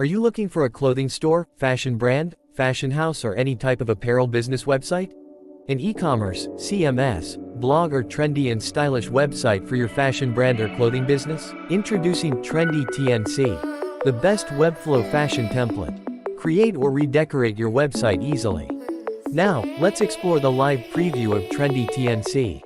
Are you looking for a clothing store, fashion brand, fashion house, or any type of apparel business website? An e-commerce, CMS, blog, or trendy and stylish website for your fashion brand or clothing business? Introducing Trendy TNC, the best Webflow fashion template. Create or redecorate your website easily. Now, let's explore the live preview of Trendy TNC.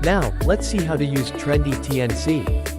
Now, let's see how to use Trendy TNC.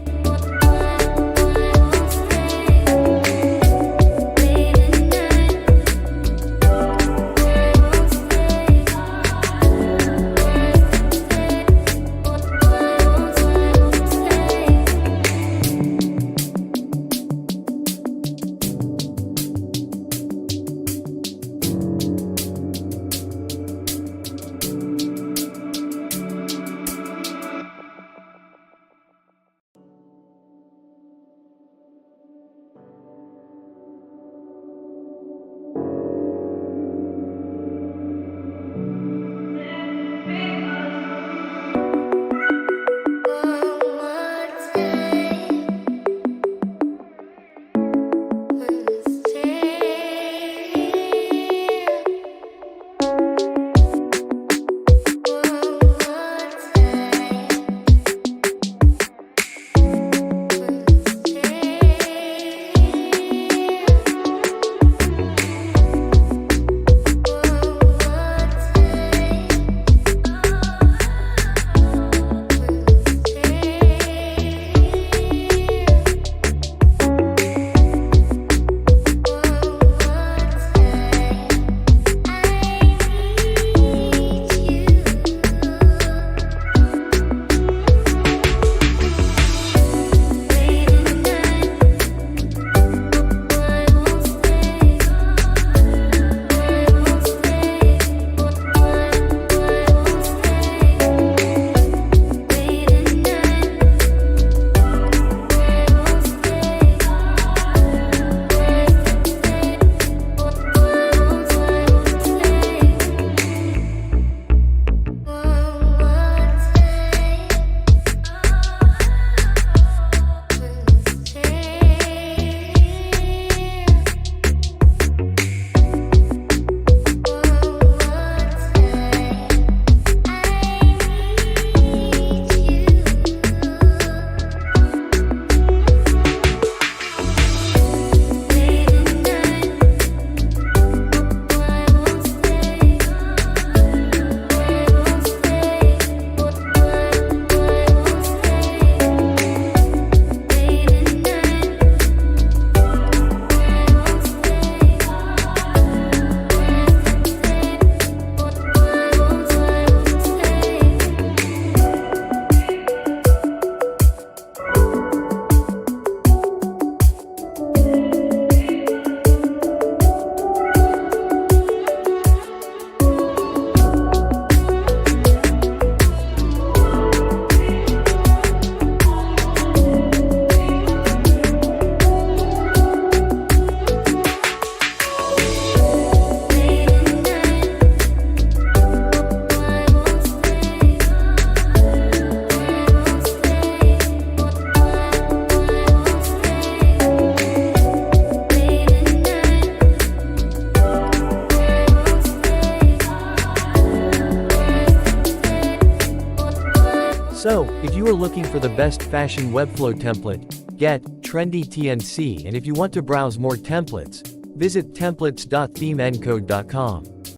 So, if you are looking for the best fashion Webflow template, get Trendy TNC, and if you want to browse more templates, visit templates.themencode.com.